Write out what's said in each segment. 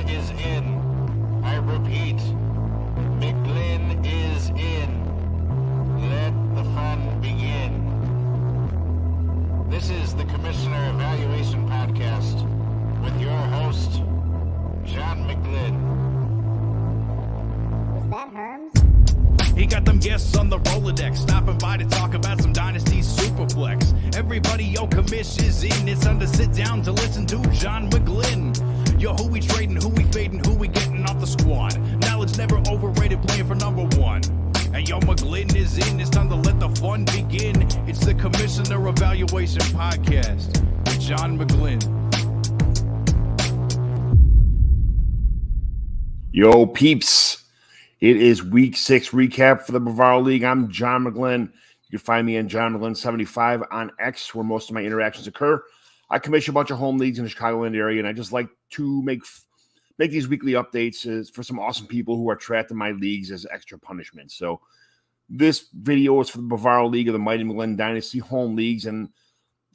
McGlynn is in. I repeat, McGlynn is in. Let the fun begin. This is the Commissioner Evaluation Podcast with your host, John McGlynn. Was that Herms? He got them guests on the Rolodex, stopping by to talk about some Dynasty Superflex. Everybody, yo, commish is in. It's time to sit down to listen to John McGlynn. Yo, who we trading, who we fading, who we getting off the squad. Knowledge never overrated, playing for number one. And yo, McGlynn is in. It's time to let the fun begin. It's the Commissioner Evaluation Podcast with John McGlynn. Yo, peeps. It is week 6 recap for the Bavaro League. I'm John McGlynn. You can find me on John McGlynn75 on X, where most of my interactions occur. I commission a bunch of home leagues in the Chicagoland area, and I just like to make these weekly updates for some awesome people who are trapped in my leagues as extra punishment. So this video is for the Bavaro League of the Mighty McGlynn Dynasty home leagues, and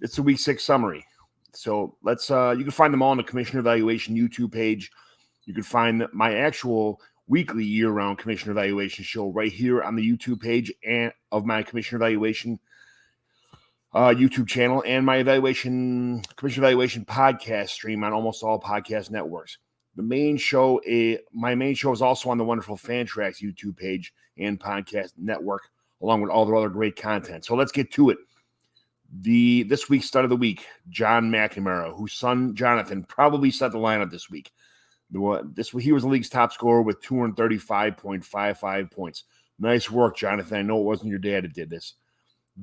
it's a week 6 summary. So let's you can find them all on the Commissioner Evaluation YouTube page. You can find my actual weekly year-round Commissioner Evaluation show right here on the YouTube page and of my Commissioner Evaluation YouTube channel, and my Commissioner Evaluation podcast stream on almost all podcast networks. My main show is also on the wonderful Fantrax YouTube page and podcast network, along with all the other great content. So let's get to it. This week's start of the week, John McNamara, whose son Jonathan probably set the lineup this week. He was the league's top scorer with 235.55 points. Nice work, Jonathan. I know it wasn't your dad that did this.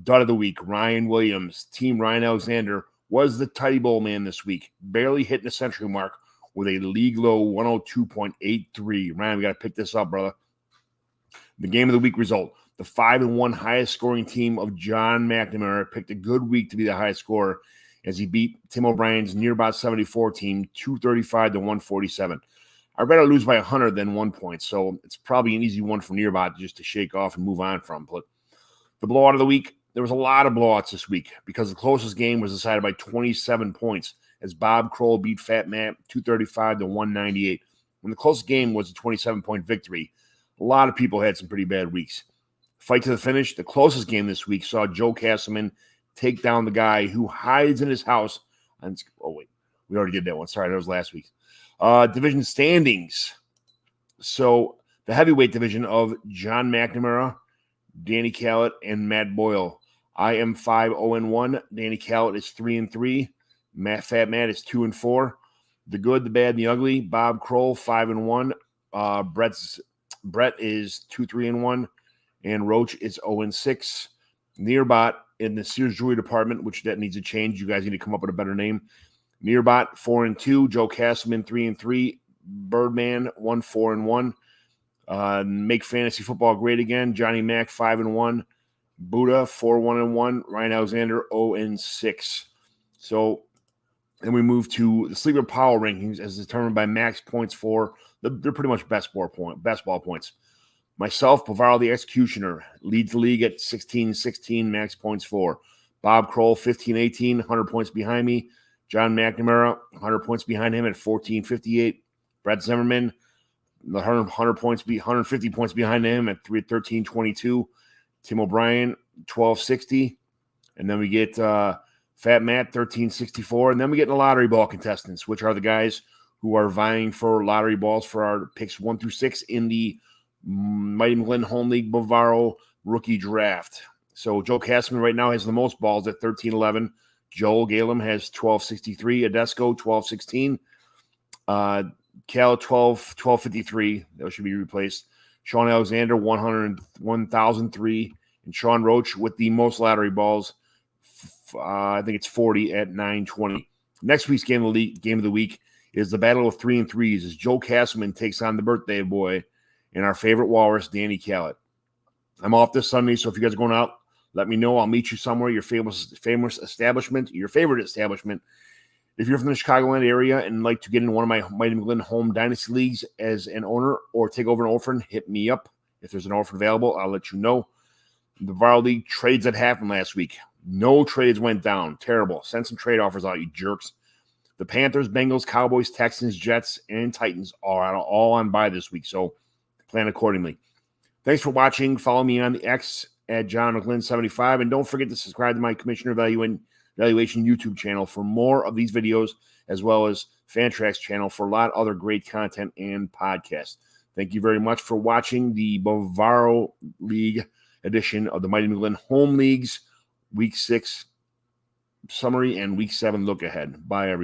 Dud of the week, Ryan Williams. Team Ryan Alexander was the Tidy Bowl man this week. Barely hitting the century mark with a league low 102.83. Ryan, we got to pick this up, brother. The game of the week result. The 5-1 highest scoring team of John McNamara picked a good week to be the highest scorer as he beat Tim O'Brien's nearby 74 team 235-147. I'd rather lose by 100 than 1 point, so it's probably an easy one for nearby just to shake off and move on from. But the blowout of the week, there was a lot of blowouts this week because the closest game was decided by 27 points as Bob Kroll beat Fat Matt 235-198. When the closest game was a 27-point victory, a lot of people had some pretty bad weeks. Fight to the finish, the closest game this week saw Joe Castleman take down the guy who hides in his house. We already did that one. Sorry, that was last week. Division standings. So the heavyweight division of John McNamara, Danny Callett, and Matt Boyle. I am 5-0-1. Danny Callett is 3-3. Fat Matt is 2-4. The good, the bad, and the ugly. Bob Kroll 5-1. Brett is 2-3-1, and Roach is 0-6. Nearbot in the Sears Jewelry Department, which that needs a change. You guys need to come up with a better name. Nearbot 4-2. Joe Castleman 3-3. Birdman 1-4-1. Make fantasy football great again. Johnny Mac 5-1. Buddha 4-1-1. Ryan Alexander 0-6. So then we move to the sleeper power rankings as determined by max points for they're pretty much best ball points. Myself, Bavaro the Executioner, leads the league at 16-16 max points for. Bob Kroll 15-18, 100 points behind me. John McNamara 100 points behind him at 14-58. Brett Zimmerman 150 points behind him at 13-22. Tim O'Brien 12-60, and then we get Fat Matt 13-64, and then we get the lottery ball contestants, which are the guys who are vying for lottery balls for our picks 1 through 6 in the Mighty McGlynn Home League Bavaro rookie draft. So Joe Castleman right now has the most balls at 13-11. Joel Galem has 12-63. Adesco 12-16. Cal 12-53. That should be replaced. Sean Alexander 1,003. And Sean Roach with the most lottery balls. I think it's 40 at 920. Next week's game of the week is the battle of 3 and 3s as Joe Castleman takes on the birthday boy and our favorite walrus, Danny Callett. I'm off this Sunday, so if you guys are going out, let me know. I'll meet you somewhere, your favorite establishment. If you're from the Chicagoland area and like to get in one of my Mighty McGlynn home dynasty leagues as an owner or take over an orphan, hit me up. If there's an orphan available, I'll let you know. The Bavaro League trades that happened last week. No trades went down. Terrible. Send some trade offers out, you jerks. The Panthers, Bengals, Cowboys, Texans, Jets, and Titans are all on bye this week, so plan accordingly. Thanks for watching. Follow me on the X at John McGlynn75, and don't forget to subscribe to my Commissioner Evaluation YouTube channel for more of these videos, as well as Fantrax channel for a lot of other great content and podcasts. Thank you very much for watching the Bavaro League edition of the Mighty McGlynn Home Leagues Week 6 summary and Week 7 look ahead. Bye, everyone.